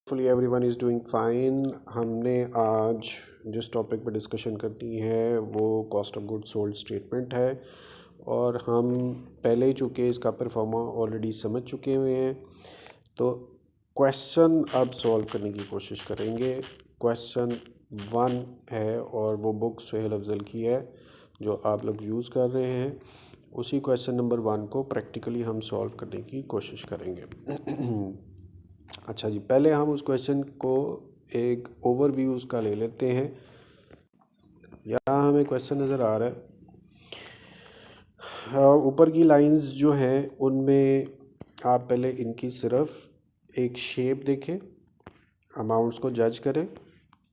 Hopefully everyone is doing fine. हमने आज जिस टॉपिक पर डिस्कशन करनी है वो cost of goods sold statement है और हम पहले ही चुके इसका परफॉर्मा ऑलरेडी समझ चुके हुए हैं। तो क्वेश्चन अब सॉल्व करने की कोशिश करेंगे। क्वेश्चन 1 है और वो बुक सुहेल अफजल की है जो आप लोग यूज़ कर रहे हैं। उसी क्वेश्चन नंबर 1 को प्रैक्टिकली हम सॉल्व करने की कोशिश करेंगे। अच्छा जी, पहले हम उस क्वेश्चन को एक ओवरव्यू उसका ले लेते हैं। यहाँ हमें क्वेश्चन नज़र आ रहा है, ऊपर की लाइंस जो हैं उनमें आप पहले इनकी सिर्फ एक शेप देखें, अमाउंट्स को जज करें,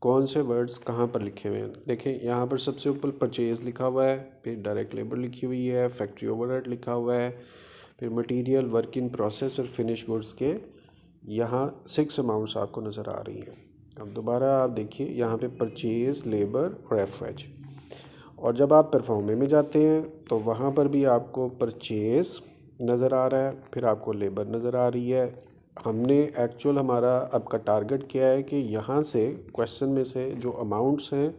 कौन से वर्ड्स कहाँ पर लिखे हुए हैं। देखें यहाँ पर सबसे ऊपर परचेज़ लिखा हुआ है, फिर डायरेक्ट लेबर लिखी हुई है, फैक्ट्री ओवरहेड लिखा हुआ है, फिर मटेरियल, वर्क इन प्रोसेस और फिनिश गुड्स के यहाँ 6 अमाउंट्स आपको नज़र आ रही हैं। अब दोबारा आप देखिए यहाँ पे परचेज़, लेबर और एफएच। और जब आप परफॉर्मे में जाते हैं तो वहाँ पर भी आपको परचेज़ नज़र आ रहा है, फिर आपको लेबर नज़र आ रही है। हमने एक्चुअल हमारा अब का टारगेट क्या है कि यहाँ से क्वेश्चन में से जो अमाउंट्स हैं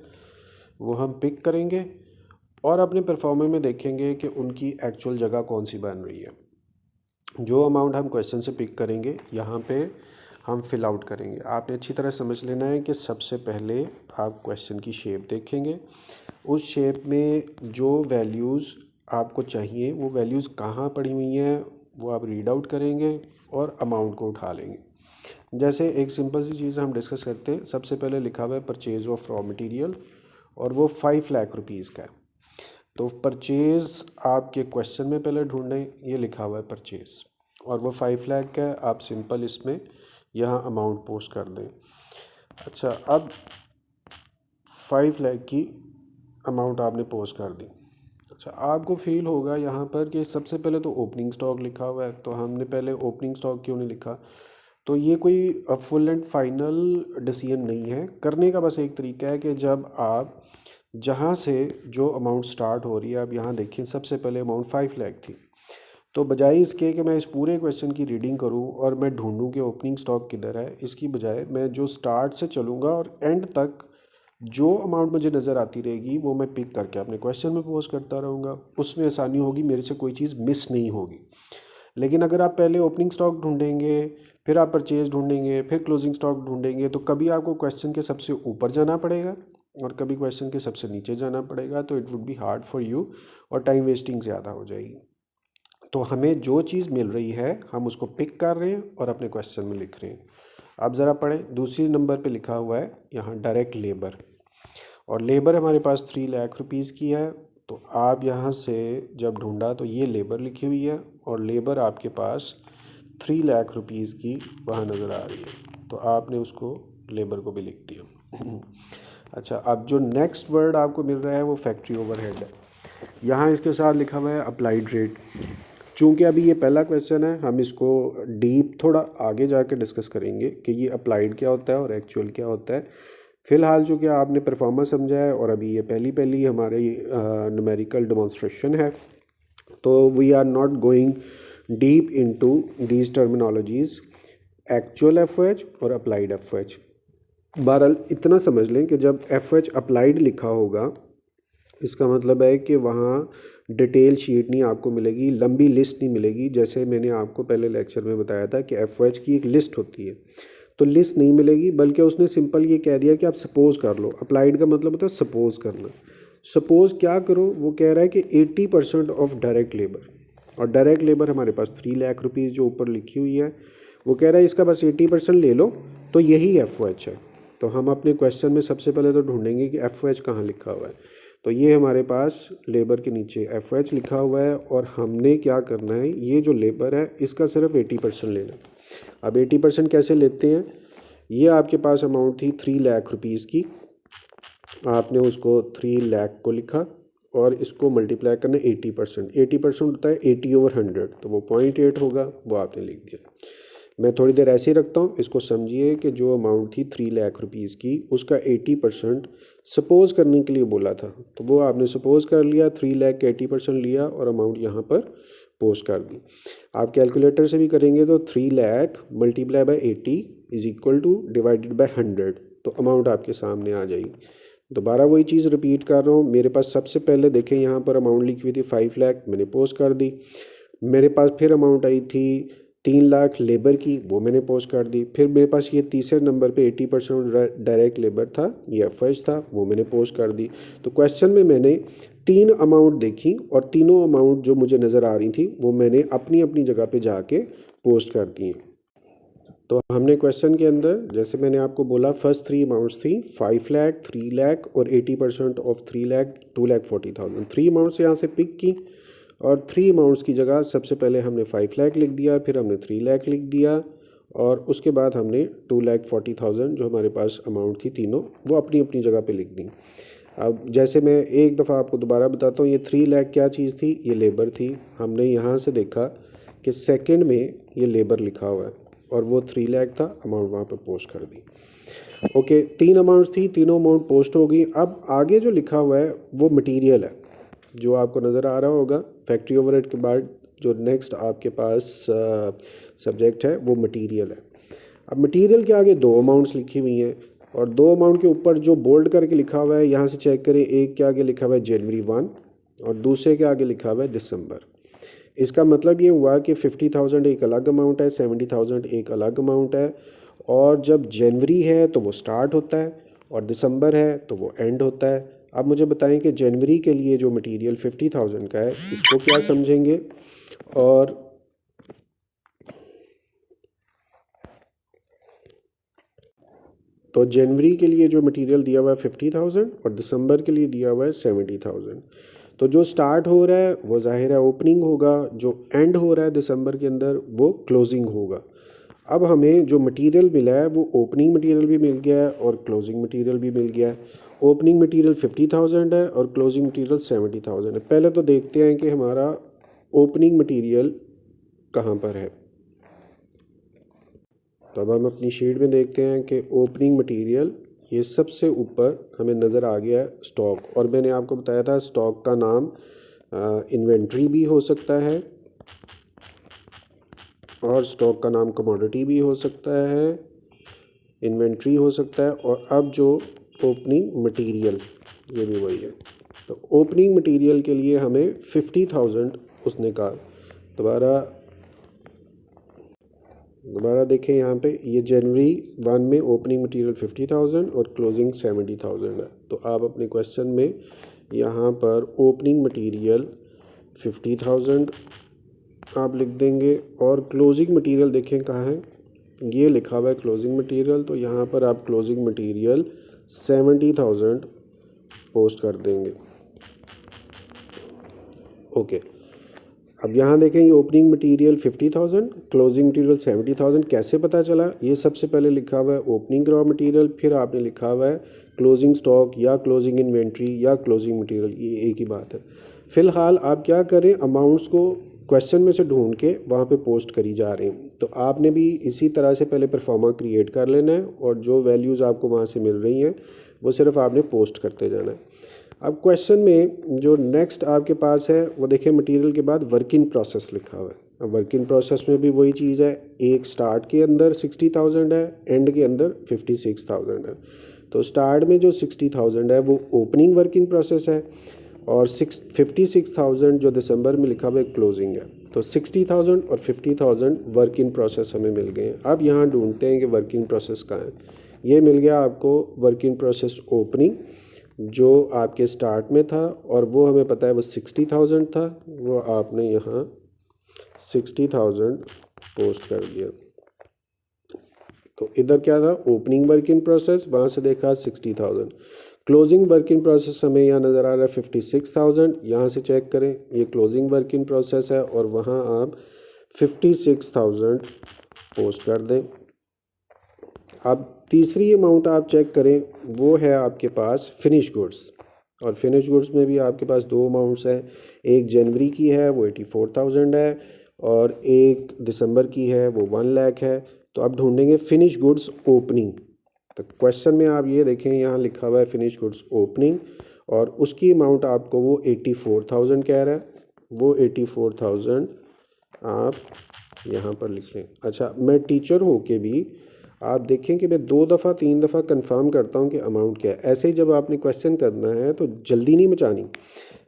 वो हम पिक करेंगे और अपने परफॉर्मे में देखेंगे कि उनकी एक्चुअल जगह कौन सी बन रही है। जो अमाउंट हम क्वेश्चन से पिक करेंगे यहाँ पे हम फिल आउट करेंगे। आपने अच्छी तरह समझ लेना है कि सबसे पहले आप क्वेश्चन की शेप देखेंगे, उस शेप में जो वैल्यूज़ आपको चाहिए वो वैल्यूज़ कहाँ पड़ी हुई हैं वो आप रीड आउट करेंगे और अमाउंट को उठा लेंगे। जैसे एक सिंपल सी चीज़ हम डिस्कस करते हैं। सबसे पहले लिखा हुआ है परचेज़ ऑफ रॉ मटेरियल और वो 5 लाख रुपीज़ का है। तो परचेज़ आपके क्वेश्चन में पहले ढूंढें, ये लिखा हुआ है परचेज़ और वो 5 लाख का है। आप सिंपल इसमें यहाँ अमाउंट पोस्ट कर दें। अच्छा, अब 5 लाख की अमाउंट आपने पोस्ट कर दी। अच्छा, आपको फील होगा यहाँ पर कि सबसे पहले तो ओपनिंग स्टॉक लिखा हुआ है, तो हमने पहले ओपनिंग स्टॉक क्यों नहीं लिखा। तो ये कोई फुल एंड फाइनल डिसीजन नहीं है। करने का बस एक तरीका है कि जब आप जहाँ से जो अमाउंट स्टार्ट हो रही है, अब यहाँ देखिए सबसे पहले अमाउंट 5 लाख थी, तो बजाय इसके कि मैं इस पूरे क्वेश्चन की रीडिंग करूं और मैं ढूंढूं कि ओपनिंग स्टॉक किधर है, इसकी बजाय मैं जो स्टार्ट से चलूँगा और एंड तक जो अमाउंट मुझे नज़र आती रहेगी वो मैं पिक करके अपने क्वेश्चन में पोस्ट करता रहूँगा। उसमें आसानी होगी, मेरे से कोई चीज़ मिस नहीं होगी। लेकिन अगर आप पहले ओपनिंग स्टॉक ढूंढेंगे, फिर आप परचेज ढूंढेंगे, फिर क्लोजिंग स्टॉक ढूंढेंगे, तो कभी आपको क्वेश्चन के सबसे ऊपर जाना पड़ेगा और कभी क्वेश्चन के सबसे नीचे जाना पड़ेगा। तो it would be hard for you और टाइम वेस्टिंग ज़्यादा हो जाएगी। तो हमें जो चीज़ मिल रही है हम उसको पिक कर रहे हैं और अपने क्वेश्चन में लिख रहे हैं। आप ज़रा पढ़ें, दूसरी नंबर पे लिखा हुआ है यहाँ डायरेक्ट लेबर, और लेबर हमारे पास 3 लाख रुपीज़ की है। तो आप यहाँ से जब ढूंढा तो ये लेबर लिखी हुई है और लेबर आपके पास 3 लाख रुपीज़ की वहाँ नज़र आ रही है, तो आपने उसको लेबर को भी लिख दिया। अच्छा, अब जो नेक्स्ट वर्ड आपको मिल रहा है वो फैक्ट्री ओवरहेड है। यहाँ इसके साथ लिखा हुआ है अप्लाइड रेट। चूँकि अभी ये पहला क्वेश्चन है, हम इसको डीप थोड़ा आगे जाकर डिस्कस करेंगे कि ये अप्लाइड क्या होता है और एक्चुअल क्या होता है। फ़िलहाल चूँकि आपने परफॉर्मेंस समझा है और अभी ये पहली हमारी न्यूमेरिकल डेमोन्स्ट्रेशन है, तो we are not going deep into these terminologies, actual FOH और अप्लाइड एफओएच। बहरहाल इतना समझ लें कि जब एफओएच अप्लाइड लिखा होगा इसका मतलब है कि वहाँ डिटेल शीट नहीं आपको मिलेगी, लंबी लिस्ट नहीं मिलेगी। जैसे मैंने आपको पहले लेक्चर में बताया था कि एफओएच की एक लिस्ट होती है, तो लिस्ट नहीं मिलेगी, बल्कि उसने सिंपल ये कह दिया कि आप सपोज़ कर लो। अप्लाइड का मतलब होता है सपोज़ करना। सपोज़ क्या करो, वो कह रहा है कि 80% ऑफ डायरेक्ट लेबर, और डायरेक्ट लेबर हमारे पास 3 लाख रुपीज़ जो ऊपर लिखी हुई है, वो कह रहा है इसका बस 80% ले लो, तो यही एफओएच है। तो हम अपने क्वेश्चन में सबसे पहले तो ढूंढेंगे कि एफओएच कहाँ लिखा हुआ है। तो ये हमारे पास लेबर के नीचे एफओएच लिखा हुआ है और हमने क्या करना है, ये जो लेबर है इसका सिर्फ 80% लेना। अब 80% कैसे लेते हैं, ये आपके पास अमाउंट थी 3 लाख रुपीज़ की, आपने उसको 3 लाख को लिखा और इसको मल्टीप्लाई करना 80%। 80% होता है 80/100, तो वो 0.8 होगा, वो आपने लिख दिया। मैं थोड़ी देर ऐसे ही रखता हूँ, इसको समझिए कि जो अमाउंट थी 3 लाख रुपीज़ की उसका 80% सपोज़ करने के लिए बोला था, तो वो आपने सपोज़ कर लिया, 3 लाख का 80% लिया और अमाउंट यहाँ पर पोस्ट कर दी। आप कैलकुलेटर से भी करेंगे तो 3 lakh multiply by 80 is equal two divided by 100, तो अमाउंट आपके सामने आ जाएगी। दोबारा वही चीज़ रिपीट कर रहा हूँ। मेरे पास सबसे पहले देखें यहाँ पर अमाउंट लिखी हुई थी 5 लाख, मैंने पोस्ट कर दी। मेरे पास फिर अमाउंट आई थी 3 लाख लेबर की, वो मैंने पोस्ट कर दी। फिर मेरे पास ये तीसरे नंबर पे 80% डायरेक्ट लेबर था, ये एफएच था, वो मैंने पोस्ट कर दी। तो क्वेश्चन में मैंने 3 अमाउंट देखी और तीनों अमाउंट जो मुझे नज़र आ रही थी वो मैंने अपनी अपनी जगह पे जाके पोस्ट कर दी। तो हमने क्वेश्चन के अंदर जैसे मैंने आपको बोला फर्स्ट 3 अमाउंट्स थी 5 लाख, 3 लाख और 80% ऑफ 3 लाख 2,40,000। 3 अमाउंट्स यहाँ से पिक की और 3 अमाउंट्स की जगह सबसे पहले हमने 5 लाख लिख दिया, फिर हमने 3 लाख लिख दिया और उसके बाद हमने 2,40,000 जो हमारे पास अमाउंट थी तीनों वो अपनी अपनी जगह पे लिख दी। अब जैसे मैं एक दफ़ा आपको दोबारा बताता हूँ, ये 3 लाख क्या चीज़ थी, ये लेबर थी। हमने यहाँ से देखा कि सेकंड में ये लेबर लिखा हुआ है और वो 3 लाख था, अमाउंट वहाँ पर पोस्ट कर दी। ओके, 3 अमाउंट्स थी, तीनों अमाउंट पोस्ट हो गई। अब आगे जो लिखा हुआ है वो मटेरियल है, जो आपको नज़र आ रहा होगा। फैक्ट्री ओवरहेड के बाद जो नेक्स्ट आपके पास सब्जेक्ट है वो मटेरियल है। अब मटेरियल के आगे 2 अमाउंट्स लिखी हुई हैं और 2 अमाउंट के ऊपर जो बोल्ड करके लिखा हुआ है यहाँ से चेक करें, एक के आगे लिखा हुआ है जनवरी 1 और दूसरे के आगे लिखा हुआ है दिसंबर। इसका मतलब ये हुआ कि 50,000 एक अलग अमाउंट है, 70,000 एक अलग अमाउंट है और जब जनवरी है तो वो स्टार्ट होता है और दिसंबर है तो वो एंड होता है। अब मुझे बताएं कि जनवरी के लिए जो मटेरियल 50,000 का है इसको क्या समझेंगे, और तो जनवरी के लिए जो मटेरियल दिया हुआ है 50,000 और दिसंबर के लिए दिया हुआ है 70,000। तो जो स्टार्ट हो रहा है वो जाहिर है ओपनिंग होगा, जो एंड हो रहा है दिसंबर के अंदर वो क्लोजिंग होगा। अब हमें जो मटेरियल मिला है वो ओपनिंग मटेरियल भी मिल गया है और क्लोजिंग मटेरियल भी मिल गया है। ओपनिंग मटेरियल 50,000 है और क्लोजिंग मटेरियल 70,000 है। पहले तो देखते हैं कि हमारा ओपनिंग मटेरियल कहाँ पर है। तो अब हम अपनी शीट में देखते हैं कि ओपनिंग मटेरियल ये सबसे ऊपर हमें नज़र आ गया है स्टॉक, और मैंने आपको बताया था स्टॉक का नाम इन्वेंट्री भी हो सकता है और स्टॉक का नाम कमोडिटी भी हो सकता है, इन्वेंट्री हो सकता है। और अब जो ओपनिंग मटेरियल ये भी वही है। तो ओपनिंग मटेरियल के लिए हमें 50,000 उसने कहा। दोबारा देखें यहाँ पे, ये जनवरी 1 में ओपनिंग मटेरियल 50,000 और क्लोजिंग 70,000 है। तो आप अपने क्वेश्चन में यहाँ पर ओपनिंग मटेरियल 50,000 आप लिख देंगे और क्लोजिंग मटेरियल देखें कहाँ है, ये लिखा हुआ है क्लोजिंग मटेरियल। तो यहाँ पर आप क्लोजिंग मटेरियल 70,000 पोस्ट कर देंगे। ओके, अब यहाँ देखें ये ओपनिंग मटेरियल 50,000, क्लोजिंग मटेरियल 70,000 कैसे पता चला। ये सबसे पहले लिखा हुआ है ओपनिंग रॉ मटेरियल, फिर आपने लिखा हुआ है क्लोजिंग स्टॉक या क्लोजिंग इन्वेंट्री या क्लोजिंग मटेरियल, ये एक ही बात है। फ़िलहाल आप क्या करें, अमाउंट्स को क्वेश्चन में से ढूंढ के वहाँ पे पोस्ट करी जा रहे हैं। तो आपने भी इसी तरह से पहले परफॉर्मा क्रिएट कर लेना है और जो वैल्यूज़ आपको वहाँ से मिल रही हैं वो सिर्फ आपने पोस्ट करते जाना है। अब क्वेश्चन में जो नेक्स्ट आपके पास है वो देखिए, मटेरियल के बाद वर्क इन प्रोसेस लिखा हुआ है। अब वर्क इन प्रोसेस में भी वही चीज़ है, एक स्टार्ट के अंदर 60,000 है, एंड के अंदर 56,000 है। तो स्टार्ट में जो 60,000 है वो ओपनिंग वर्क इन प्रोसेस है और 56,000 जो दिसंबर में लिखा हुआ है क्लोजिंग है। तो 60,000 और 50,000 वर्क इन प्रोसेस हमें मिल गए। अब यहाँ ढूंढते हैं कि वर्क इन प्रोसेस कहाँ है। ये मिल गया आपको वर्क इन प्रोसेस ओपनिंग जो आपके स्टार्ट में था और वो हमें पता है वो 60,000 था, वो आपने यहाँ 60,000 पोस्ट कर दिया। तो इधर क्या था, ओपनिंग वर्क इन प्रोसेस, वहाँ से देखा 60,000। क्लोजिंग वर्क इन प्रोसेस हमें यहाँ नज़र आ रहा है 56,000, यहाँ से चेक करें ये क्लोजिंग वर्क इन प्रोसेस है और वहाँ आप 56,000 पोस्ट कर दें। अब तीसरी अमाउंट आप चेक करें, वो है आपके पास फिनिश गुड्स, और फिनिश गुड्स में भी आपके पास 2 अमाउंट्स हैं। एक जनवरी की है वो 84,000 है और एक दिसंबर की है वो 1 लाख है। तो आप ढूंढेंगे फिनिश गुड्स ओपनिंग। तो क्वेश्चन में आप ये देखें यहाँ लिखा हुआ है फिनिश गुड्स ओपनिंग और उसकी अमाउंट आपको वो 84,000 कह रहा है। वो 84,000 आप यहाँ पर लिख लें। अच्छा, मैं टीचर हो के भी आप देखें कि मैं 2 दफ़ा 3 दफ़ा कंफर्म करता हूँ कि अमाउंट क्या है। ऐसे ही जब आपने क्वेश्चन करना है तो जल्दी नहीं मचानी।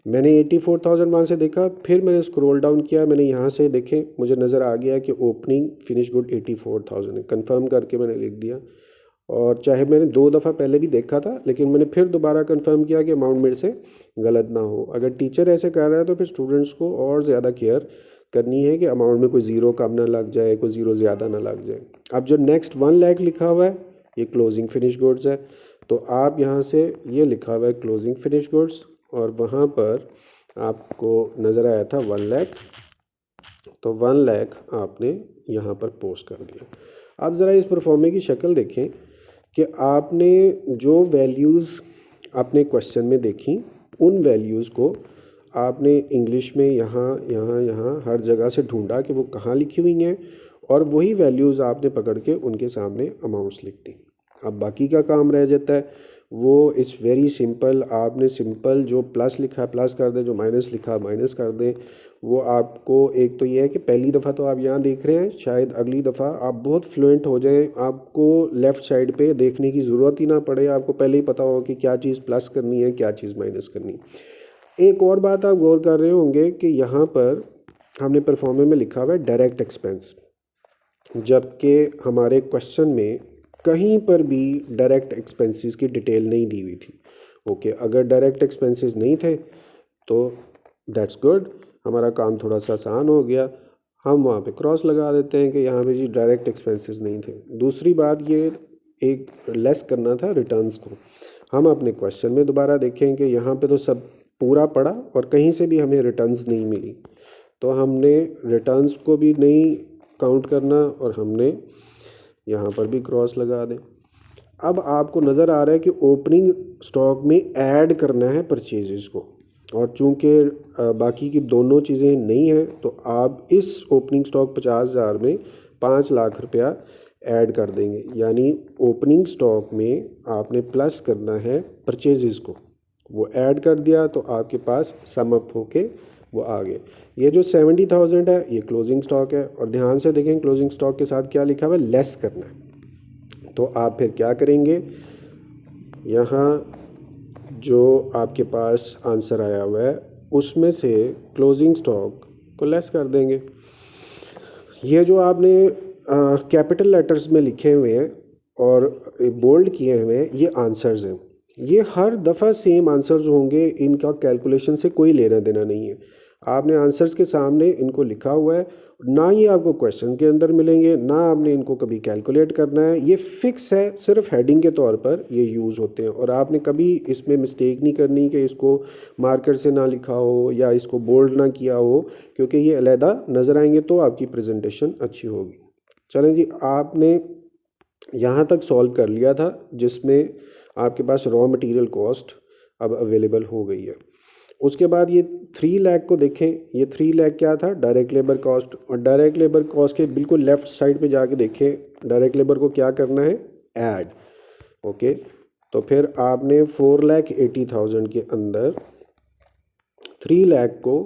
मैंने 84,000 वहाँ से देखा, फिर मैंने स्क्रॉल डाउन किया, मैंने यहाँ से देखें, मुझे नज़र आ गया कि ओपनिंग फिनिश गुड 84,000 है। कंफर्म करके मैंने लिख दिया, और चाहे मैंने 2 दफ़ा पहले भी देखा था, लेकिन मैंने फिर दोबारा कंफर्म किया कि अमाउंट मेरे से गलत ना हो। अगर टीचर ऐसे कर रहा है तो फिर स्टूडेंट्स को और ज़्यादा केयर करनी है कि अमाउंट में कोई ज़ीरो कम ना लग जाए, कोई ज़ीरो ज़्यादा ना लग जाए। अब जो नेक्स्ट 1 लाख लिखा हुआ है ये क्लोजिंग फिनिश गुड्स है, तो आप यहाँ से ये लिखा हुआ है क्लोजिंग फिनिश गुड्स, और वहाँ पर आपको नज़र आया था 1 लाख, तो 1 लाख आपने यहाँ पर पोस्ट कर दिया। आप ज़रा इस परफॉर्मे की शक्ल देखें कि आपने जो वैल्यूज़ आपने क्वेश्चन में देखी, उन वैल्यूज़ को आपने इंग्लिश में यहाँ हर जगह से ढूंढा कि वो कहाँ लिखी हुई हैं, और वही वैल्यूज़ आपने पकड़ के उनके सामने अमाउंट्स लिख दी। अब बाकी का काम रह जाता है, वो इस वेरी सिंपल। आपने सिंपल जो प्लस लिखा है प्लस कर दें, जो माइनस लिखा है माइनस कर दें। वो आपको एक तो ये है कि पहली दफ़ा तो आप यहाँ देख रहे हैं, शायद अगली दफ़ा आप बहुत फ्लुएंट हो जाएं, आपको लेफ़्ट साइड पे देखने की ज़रूरत ही ना पड़े, आपको पहले ही पता हो कि क्या चीज़ प्लस करनी है क्या चीज़ माइनस करनी है। एक और बात आप गौर कर रहे होंगे कि यहाँ पर हमने परफॉर्मे में लिखा हुआ है डायरेक्ट एक्सपेंस, जबकि हमारे क्वेश्चन में कहीं पर भी डायरेक्ट एक्सपेंसेस की डिटेल नहीं दी हुई थी। ओके, अगर डायरेक्ट एक्सपेंसेस नहीं थे तो दैट्स गुड, हमारा काम थोड़ा सा आसान हो गया। हम वहाँ पे क्रॉस लगा देते हैं कि यहाँ पे जी डायरेक्ट एक्सपेंसेस नहीं थे। दूसरी बात ये एक लेस करना था रिटर्न्स को। हम अपने क्वेश्चन में दोबारा देखें कि यहाँ पे तो सब पूरा पड़ा और कहीं से भी हमें रिटर्न्स नहीं मिली, तो हमने रिटर्न्स को भी नहीं काउंट करना और हमने यहाँ पर भी क्रॉस लगा दें। अब आपको नज़र आ रहा है कि ओपनिंग स्टॉक में ऐड करना है परचेजेस को, और चूंकि बाकी की दोनों चीज़ें नहीं हैं तो आप इस ओपनिंग स्टॉक 50,000 में 5 लाख रुपया ऐड कर देंगे। यानी ओपनिंग स्टॉक में आपने प्लस करना है परचेजेस को, वो ऐड कर दिया तो आपके पास सम अप होके वो आ गए। ये जो 70,000 है ये क्लोजिंग स्टॉक है, और ध्यान से देखें क्लोजिंग स्टॉक के साथ क्या लिखा हुआ है, लेस करना है। तो आप फिर क्या करेंगे, यहाँ जो आपके पास आंसर आया हुआ है उसमें से क्लोजिंग स्टॉक को लेस कर देंगे। ये जो आपने कैपिटल लेटर्स में लिखे हुए हैं और बोल्ड किए हुए हैं ये आंसर्स हैं, ये हर दफ़ा सेम आंसर्स होंगे, इनका कैलकुलेशन से कोई लेना देना नहीं है। आपने आंसर्स के सामने इनको लिखा हुआ है, ना ये आपको क्वेश्चन के अंदर मिलेंगे, ना आपने इनको कभी कैलकुलेट करना है, ये फिक्स है, सिर्फ हेडिंग के तौर पर ये यूज़ होते हैं। और आपने कभी इसमें मिस्टेक नहीं करनी कि इसको मार्कर से ना लिखा हो या इसको बोल्ड ना किया हो, क्योंकि ये अलहदा नज़र आएंगे तो आपकी प्रेजेंटेशन अच्छी होगी। चलें जी, आपने यहाँ तक सॉल्व कर लिया था जिसमें आपके पास रॉ मटेरियल कॉस्ट अब अवेलेबल हो गई है। उसके बाद ये 3 लाख को देखें, ये 3 लाख क्या था, डायरेक्ट लेबर कॉस्ट, और डायरेक्ट लेबर कॉस्ट के बिल्कुल लेफ़्ट साइड पे जाके देखें डायरेक्ट लेबर को क्या करना है, ऐड। ओके, तो फिर आपने 4,80,000 के अंदर 3 लाख को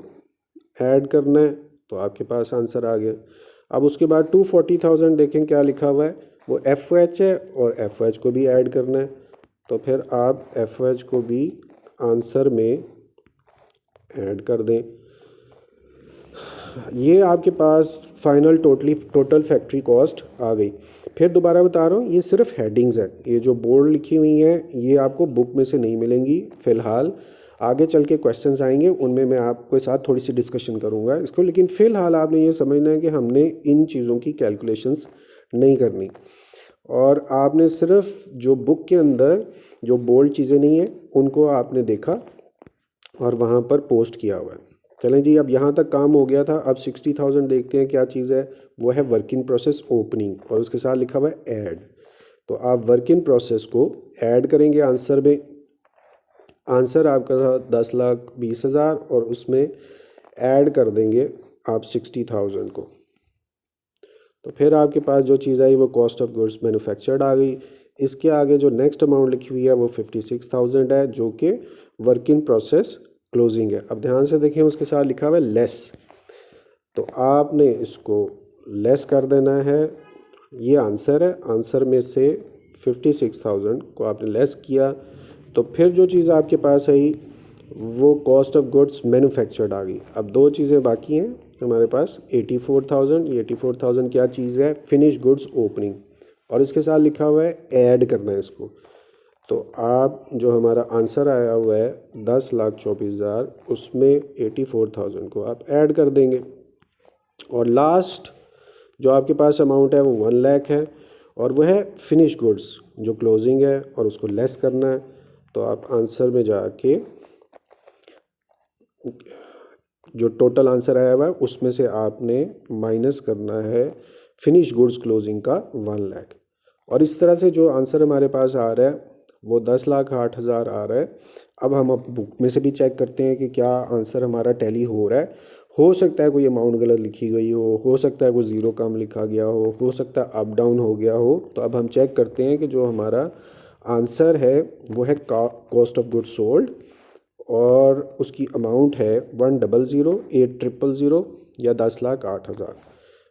ऐड करना है, तो आपके पास आंसर आ गया। अब उसके बाद 240,000 देखें क्या लिखा हुआ है, वो FH है और FH को भी ऐड करना है, तो फिर आप FH को भी आंसर में ऐड कर दें। ये आपके पास फाइनल टोटल फैक्ट्री कॉस्ट आ गई। फिर दोबारा बता रहा हूँ, ये सिर्फ हेडिंग्स हैं, ये जो बोर्ड लिखी हुई हैं ये आपको बुक में से नहीं मिलेंगी फ़िलहाल। आगे चल के क्वेश्चंस आएंगे उनमें मैं आपके साथ थोड़ी सी डिस्कशन करूँगा इसको, लेकिन फ़िलहाल आपने ये समझना है कि हमने इन चीज़ों की कैलकुलेशंस नहीं करनी, और आपने सिर्फ जो बुक के अंदर जो बोल्ड चीज़ें नहीं हैं उनको आपने देखा और वहाँ पर पोस्ट किया हुआ है। चलें जी, अब यहाँ तक काम हो गया था। अब 60,000 देखते हैं क्या चीज़ है, वो है वर्क इन प्रोसेस ओपनिंग, और उसके साथ लिखा हुआ है ऐड। तो आप वर्क इन प्रोसेस को ऐड करेंगे आंसर में, आंसर आपका था 10,20,000 और उसमें ऐड कर देंगे आप 60,000 को, तो फिर आपके पास जो चीज़ आई वो कॉस्ट ऑफ गुड्स मैन्युफैक्चर्ड आ गई। इसके आगे जो नेक्स्ट अमाउंट लिखी हुई है वो 56,000 है जो कि वर्क इन प्रोसेस क्लोजिंग है। अब ध्यान से देखें उसके साथ लिखा हुआ है लेस, तो आपने इसको लेस कर देना है ये आंसर है। आंसर में से 56,000 को आपने लेस किया तो फिर जो चीज़ आपके पास आई वो कॉस्ट ऑफ गुड्स मैन्युफैक्चर्ड आ गई। अब दो चीज़ें बाकी हैं हमारे पास, 84,000। ये 84,000 क्या चीज़ है? फिनिश गुड्स ओपनिंग, और इसके साथ लिखा हुआ है ऐड करना है इसको। तो आप जो हमारा आंसर आया हुआ है 10,24,000, उसमें 84,000 को आप ऐड कर देंगे और लास्ट जो आपके पास अमाउंट है वो 1 लाख है और वह है फिनिश गुड्स जो क्लोजिंग है और उसको लेस करना है। तो आप आंसर में जाके जो टोटल आंसर आया हुआ है उसमें से आपने माइनस करना है फिनिश गुड्स क्लोजिंग का 1 लाख। और इस तरह से जो आंसर हमारे पास आ रहा है वो 10,08,000 आ रहा है। अब हम बुक में से भी चेक करते हैं कि क्या आंसर हमारा टैली हो रहा है। हो सकता है कोई अमाउंट गलत लिखी गई हो सकता है कोई ज़ीरो कम लिखा गया हो सकता है अप डाउन हो गया हो। तो अब हम चेक करते हैं कि जो हमारा आंसर है वो है कॉस्ट ऑफ गुड्स सोल्ड और उसकी अमाउंट है 1,00,8,000 या 10,08,000।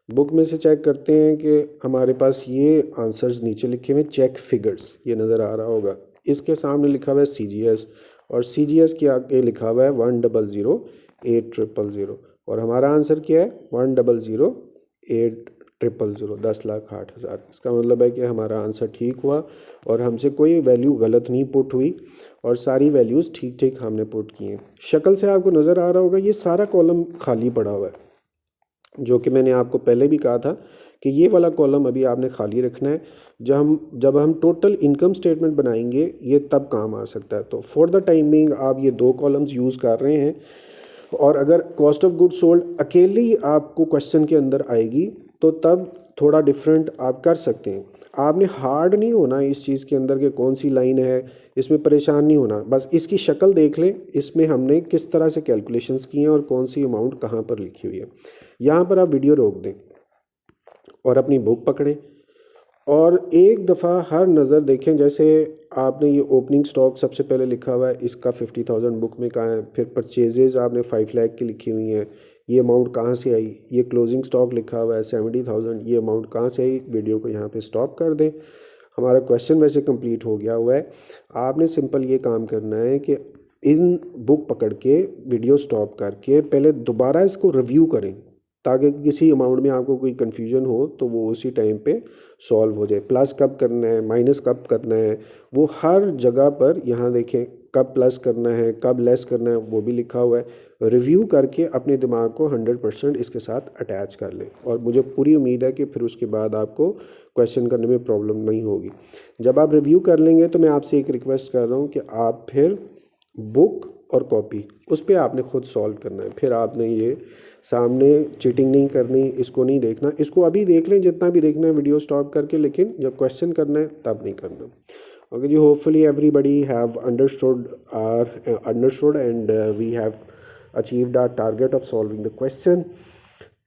बुक में से चेक करते हैं कि हमारे पास ये आंसर्स नीचे लिखे हुए चेक फिगर्स, ये नज़र आ रहा होगा। इसके सामने लिखा हुआ है CGS और CGS के आगे लिखा हुआ है 1,00,8,000 और हमारा आंसर क्या है 1,00,8,000, 10,08,000। इसका मतलब है कि हमारा आंसर ठीक हुआ और हमसे कोई वैल्यू गलत नहीं पुट हुई और सारी वैल्यूज़ ठीक ठीक हमने पुट की हैं। शक्ल से आपको नज़र आ रहा होगा ये सारा कॉलम खाली पड़ा हुआ है, जो कि मैंने आपको पहले भी कहा था कि ये वाला कॉलम अभी आपने खाली रखना है। जब हम टोटल इनकम स्टेटमेंट बनाएंगे ये तब काम आ सकता है। तो फॉर द टाइमिंग आप ये दो कॉलम्स यूज़ कर रहे हैं और अगर कॉस्ट ऑफ गुड्स सोल्ड अकेली आपको क्वेश्चन के अंदर आएगी तो तब थोड़ा डिफरेंट आप कर सकते हैं। आपने हार्ड नहीं होना इस चीज़ के अंदर कि कौन सी लाइन है, इसमें परेशान नहीं होना। बस इसकी शक्ल देख लें, इसमें हमने किस तरह से कैलकुलेशंस की हैं और कौन सी अमाउंट कहाँ पर लिखी हुई है। यहाँ पर आप वीडियो रोक दें और अपनी बुक पकड़ें और एक दफ़ा हर नज़र देखें। जैसे आपने ये ओपनिंग स्टॉक सबसे पहले लिखा हुआ है, इसका 50,000 बुक में कहाँ है। फिर परचेजेज आपने 5 लाख की लिखी हुई हैं, ये अमाउंट कहाँ से आई। ये क्लोजिंग स्टॉक लिखा हुआ है 70,000, ये अमाउंट कहाँ से आई। वीडियो को यहाँ पे स्टॉप कर दें। हमारा क्वेश्चन वैसे कंप्लीट हो गया हुआ है। आपने सिंपल ये काम करना है कि इन बुक पकड़ के वीडियो स्टॉप करके पहले दोबारा इसको रिव्यू करें ताकि किसी अमाउंट में आपको कोई कन्फ्यूजन हो तो वो उसी टाइम पे सॉल्व हो जाए। प्लस कब करना है, माइनस कब करना है, वो हर जगह पर यहाँ देखें कब प्लस करना है कब लेस करना है वो भी लिखा हुआ है। रिव्यू करके अपने दिमाग को 100% इसके साथ अटैच कर लें और मुझे पूरी उम्मीद है कि फिर उसके बाद आपको क्वेश्चन करने में प्रॉब्लम नहीं होगी। जब आप रिव्यू कर लेंगे तो मैं आपसे एक रिक्वेस्ट कर रहा हूँ कि आप फिर बुक और कॉपी उस पर आपने ख़ुद सॉल्व करना है। फिर आपने ये सामने चीटिंग नहीं करनी, इसको नहीं देखना। इसको अभी देख लें जितना भी देखना है वीडियो स्टॉप करके, लेकिन जब क्वेश्चन करना है तब नहीं करना। ओके जी, hopefully everybody have understood and we have achieved our target of solving the question.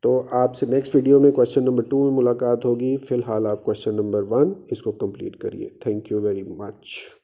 तो आपसे नेक्स्ट वीडियो में क्वेश्चन नंबर 2 में मुलाकात होगी। फ़िलहाल आप क्वेश्चन नंबर 1 इसको कंप्लीट करिए। Thank you very much.